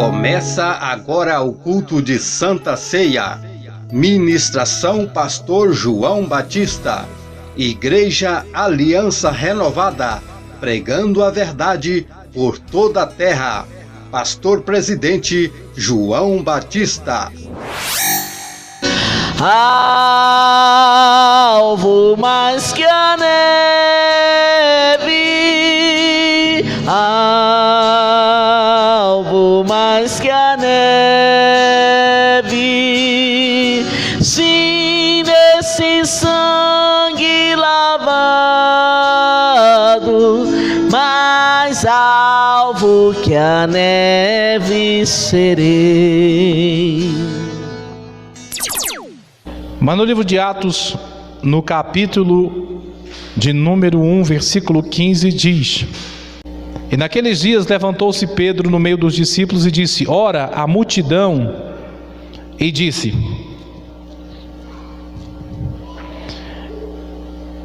Começa agora o culto de Santa Ceia. Ministração Pastor João Batista. Igreja Aliança Renovada, pregando a verdade por toda a terra. Pastor Presidente João Batista. Alvo mais que a neve, alvo mais que a neve, sim, desse sangue lavado, mais alvo que a neve serei. Mas no livro de Atos, no capítulo de número 1, versículo 15, diz: E naqueles dias levantou-se Pedro no meio dos discípulos e disse: Ora, a multidão, e disse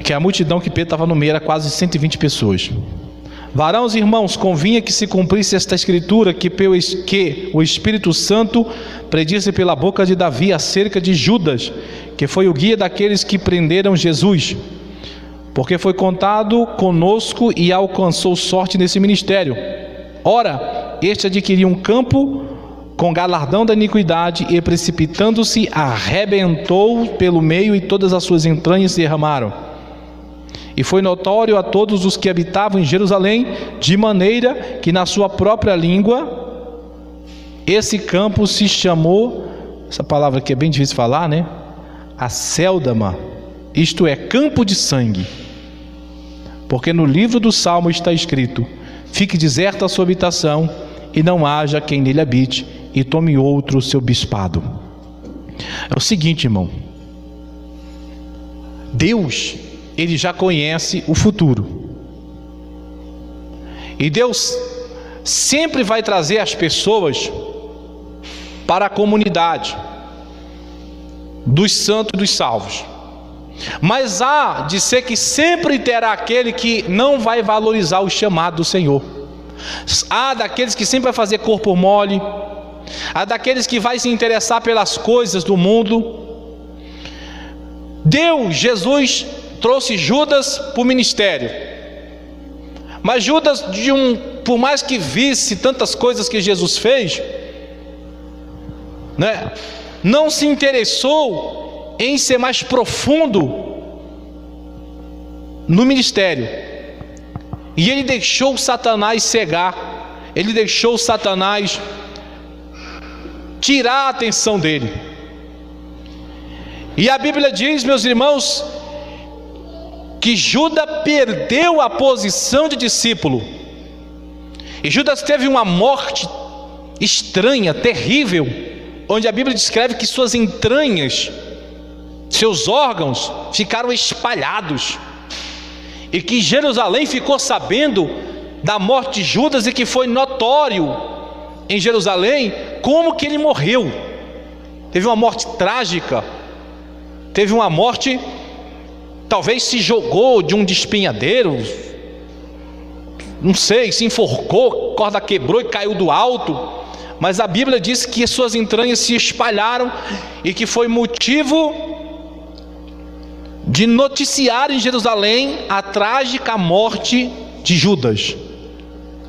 que a multidão que Pedro estava no meio era quase 120 pessoas. Varãos e irmãos, convinha que se cumprisse esta escritura que o Espírito Santo predisse pela boca de Davi acerca de Judas, que foi o guia daqueles que prenderam Jesus, porque foi contado conosco e alcançou sorte nesse ministério. Ora, este adquiriu um campo com galardão da iniquidade e, precipitando-se, arrebentou pelo meio e todas as suas entranhas se derramaram. E foi notório a todos os que habitavam em Jerusalém, de maneira que na sua própria língua esse campo se chamou, essa palavra aqui é bem difícil de falar, né? Acéldama, isto é, campo de sangue. Porque no livro do Salmo está escrito: fique deserta a sua habitação, e não haja quem nele habite, e tome outro o seu bispado. É o seguinte, irmão, Deus, Ele já conhece o futuro, e Deus sempre vai trazer as pessoas para a comunidade dos santos e dos salvos. Mas há de ser que sempre terá aquele que não vai valorizar o chamado do Senhor. Há daqueles que sempre vai fazer corpo mole, há daqueles que vai se interessar pelas coisas do mundo. Jesus trouxe Judas para o ministério, mas Judas, por mais que visse tantas coisas que Jesus fez, né, não se interessou em ser mais profundo no ministério, e ele deixou Satanás cegar, ele deixou Satanás tirar a atenção dele. E a Bíblia diz, meus irmãos, que Judas perdeu a posição de discípulo, e Judas teve uma morte estranha, terrível, onde a Bíblia descreve que suas entranhas, seus órgãos ficaram espalhados, e que Jerusalém ficou sabendo da morte de Judas, e que foi notório em Jerusalém como que ele morreu. Teve uma morte trágica, teve uma morte, talvez se jogou de um despenhadeiro, não sei, se enforcou, corda quebrou e caiu do alto. Mas a Bíblia diz que suas entranhas se espalharam, e que foi motivo de noticiar em Jerusalém a trágica morte de Judas,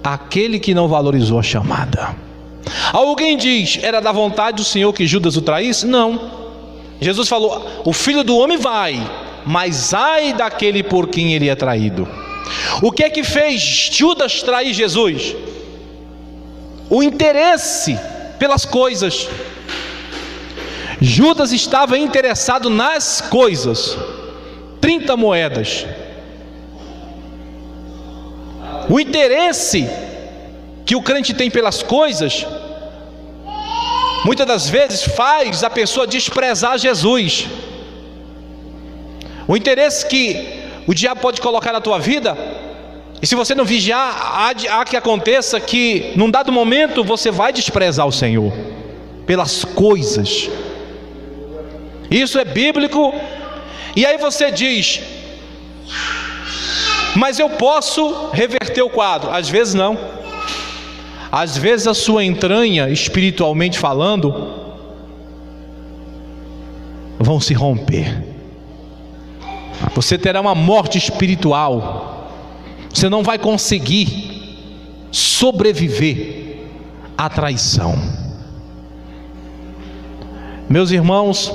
aquele que não valorizou a chamada. Alguém diz: era da vontade do Senhor que Judas o traísse? Não. Jesus falou: o Filho do Homem vai, mas ai daquele por quem ele é traído. O que é que fez Judas trair Jesus? O interesse pelas coisas. Judas estava interessado nas coisas. 30 moedas. O interesse que o crente tem pelas coisas, muitas das vezes faz a pessoa desprezar Jesus. O interesse que o diabo pode colocar na tua vida, e se você não vigiar, há que aconteça que num dado momento você vai desprezar o Senhor pelas coisas. Isso é bíblico. E aí você diz: mas eu posso reverter o quadro. Às vezes não. Às vezes a sua entranha, espiritualmente falando, vão se romper. Você terá uma morte espiritual. Você não vai conseguir sobreviver à traição. Meus irmãos,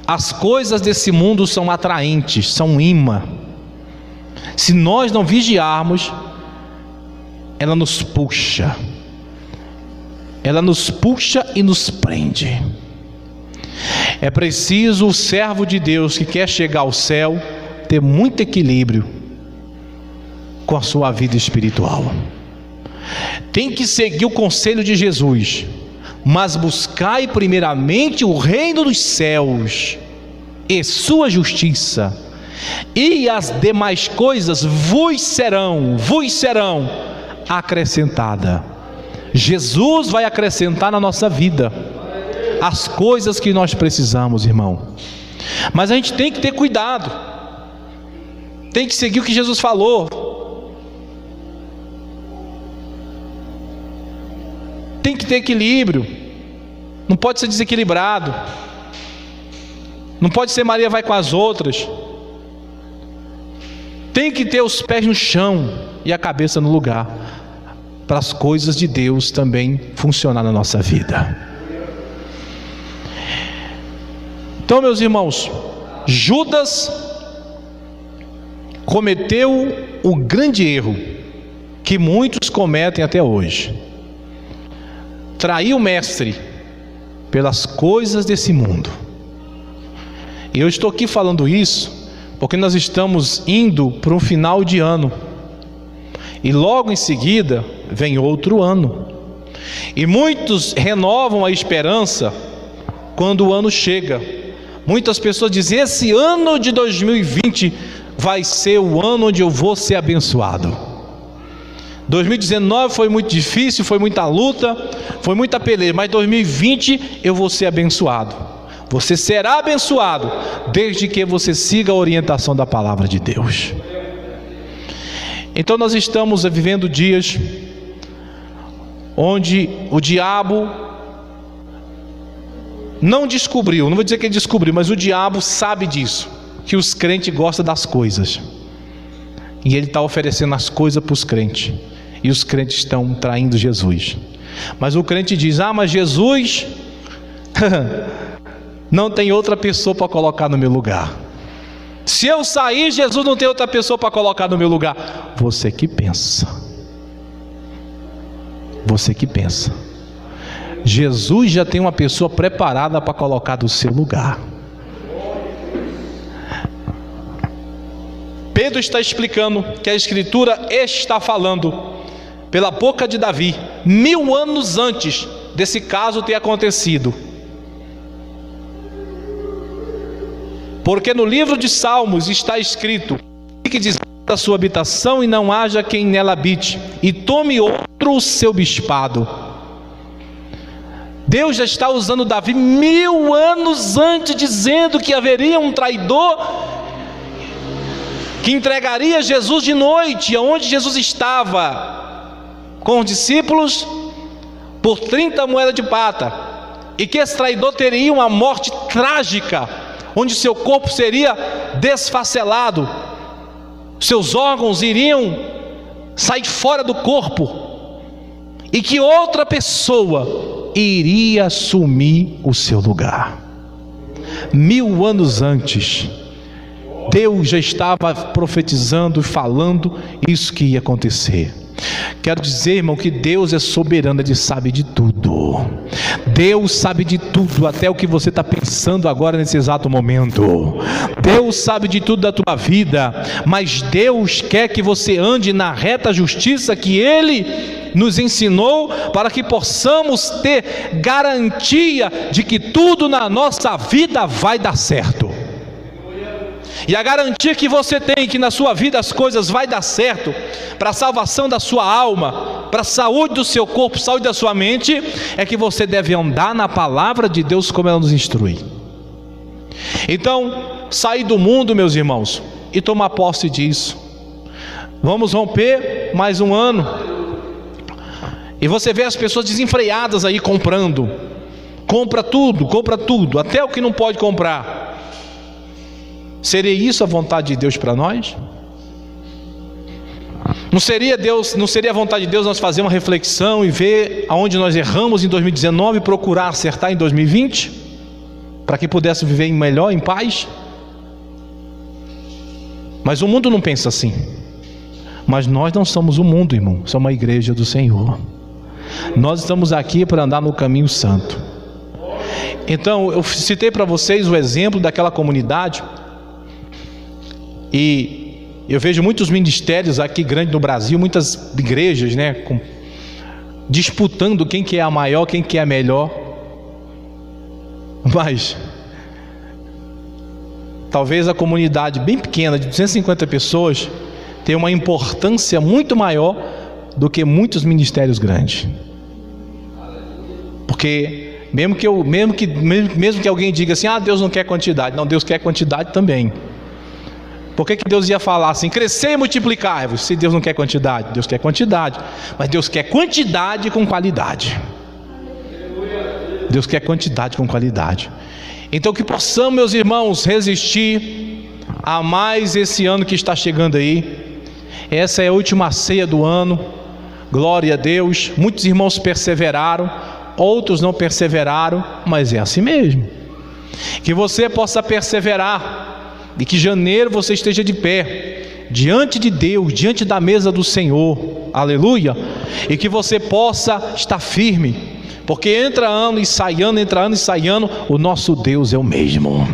as coisas desse mundo são atraentes, são imã. Se nós não vigiarmos, ela nos puxa. Ela nos puxa e nos prende. É preciso o servo de Deus que quer chegar ao céu ter muito equilíbrio com a sua vida espiritual. Tem que seguir o conselho de Jesus, mas buscai primeiramente o reino dos céus e sua justiça, e as demais coisas vos serão acrescentadas. Jesus vai acrescentar na nossa vida as coisas que nós precisamos, irmão. Mas a gente tem que ter cuidado, tem que seguir o que Jesus falou, tem que ter equilíbrio, não pode ser desequilibrado, não pode ser Maria vai com as outras, tem que ter os pés no chão e a cabeça no lugar, para as coisas de Deus também funcionar na nossa vida. Então, meus irmãos, Judas cometeu o grande erro que muitos cometem até hoje: traiu o mestre pelas coisas desse mundo. E eu estou aqui falando isso porque nós estamos indo para um final de ano, e logo em seguida vem outro ano, e muitos renovam a esperança quando o ano chega. Muitas pessoas dizem: esse ano de 2020 vai ser o ano onde eu vou ser abençoado. 2019 foi muito difícil, foi muita luta, foi muita peleja, mas 2020 eu vou ser abençoado. Você será abençoado desde que você siga a orientação da palavra de Deus. Então nós estamos vivendo dias onde o diabo não descobriu, não vou dizer que ele descobriu, mas o diabo sabe disso, que os crentes gostam das coisas, e ele está oferecendo as coisas para os crentes, e os crentes estão traindo Jesus. Mas o crente diz: ah, mas Jesus não tem outra pessoa para colocar no meu lugar. Se eu sair, Jesus não tem outra pessoa para colocar no meu lugar. Você que pensa, você que pensa. Jesus já tem uma pessoa preparada para colocar do seu lugar. Pedro está explicando que a Escritura está falando pela boca de Davi, 1000 anos antes desse caso ter acontecido. Porque no livro de Salmos está escrito: fique distante da sua habitação e não haja quem nela habite, e tome outro o seu bispado. Deus já está usando Davi 1000 anos antes, dizendo que haveria um traidor que entregaria Jesus de noite, aonde Jesus estava com os discípulos, por 30 moedas de prata, e que esse traidor teria uma morte trágica, onde seu corpo seria desfacelado, seus órgãos iriam sair fora do corpo, e que outra pessoa iria assumir o seu lugar. 1000 anos antes, Deus já estava profetizando e falando isso que ia acontecer. Quero dizer, irmão, que Deus é soberano, Ele sabe de tudo. Deus sabe de tudo, até o que você está pensando agora nesse exato momento. Deus sabe de tudo da tua vida, mas Deus quer que você ande na reta justiça que Ele nos ensinou, para que possamos ter garantia de que tudo na nossa vida vai dar certo. E a garantia que você tem que na sua vida as coisas vai dar certo, para a salvação da sua alma, para a saúde do seu corpo, saúde da sua mente, é que você deve andar na palavra de Deus como ela nos instrui. Então, sair do mundo, meus irmãos, e tomar posse disso. Vamos romper mais um ano. E você vê as pessoas desenfreadas aí comprando. Compra tudo, até o que não pode comprar. Seria isso a vontade de Deus para nós? Não seria a vontade de Deus nós fazer uma reflexão e ver aonde nós erramos em 2019 e procurar acertar em 2020? Para que pudesse viver melhor, em paz? Mas o mundo não pensa assim. Mas nós não somos o mundo, irmão. Somos a igreja do Senhor. Nós estamos aqui para andar no caminho santo. Então, eu citei para vocês o exemplo daquela comunidade. E eu vejo muitos ministérios aqui grandes no Brasil, muitas igrejas, né, disputando quem que é a maior, quem que é a melhor. Mas talvez a comunidade bem pequena, de 250 pessoas, tenha uma importância muito maior do que muitos ministérios grandes. Porque mesmo que alguém diga assim, Deus não quer quantidade. Não, Deus quer quantidade também. Por que Deus ia falar assim, crescer e multiplicar? Se Deus não quer quantidade, Deus quer quantidade. Mas Deus quer quantidade com qualidade. Deus quer quantidade com qualidade. Então que possamos, meus irmãos, resistir a mais esse ano que está chegando aí. Essa é a última ceia do ano. Glória a Deus. Muitos irmãos perseveraram, outros não perseveraram, mas é assim mesmo. Que você possa perseverar e que janeiro você esteja de pé diante de Deus, diante da mesa do Senhor, aleluia, e que você possa estar firme, porque entra ano e sai ano, o nosso Deus é o mesmo.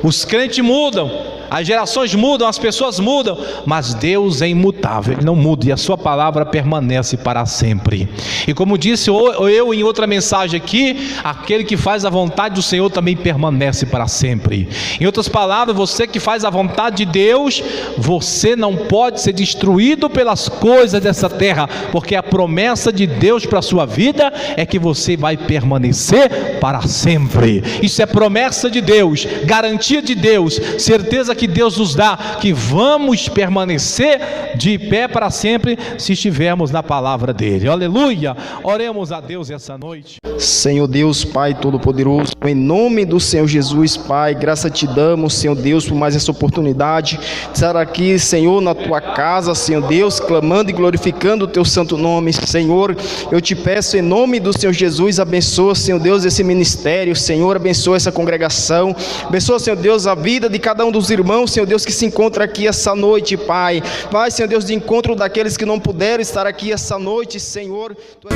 Os crentes mudam, as gerações mudam, as pessoas mudam, mas Deus é imutável, Ele não muda, e a sua palavra permanece para sempre. E como disse eu em outra mensagem aqui, aquele que faz a vontade do Senhor também permanece para sempre. Em outras palavras, você que faz a vontade de Deus, você não pode ser destruído pelas coisas dessa terra, porque a promessa de Deus para a sua vida é que você vai permanecer para sempre. Isso é promessa de Deus, garantia de Deus, certeza que Deus nos dá, que vamos permanecer de pé para sempre se estivermos na palavra dele. Aleluia! Oremos a Deus essa noite. Senhor Deus, Pai Todo-Poderoso, em nome do Senhor Jesus, Pai, graça te damos, Senhor Deus, por mais essa oportunidade de estar aqui, Senhor, na tua casa, Senhor Deus, clamando e glorificando o teu santo nome. Senhor, eu te peço em nome do Senhor Jesus, abençoa, Senhor Deus, esse ministério, Senhor, abençoa essa congregação, abençoa, Senhor Deus, a vida de cada um dos irmãos, Senhor Deus, que se encontra aqui essa noite, Pai. Vai, Senhor Deus, de encontro daqueles que não puderam estar aqui essa noite, Senhor. Eu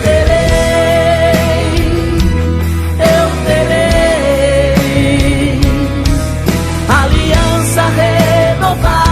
terei aliança renovada.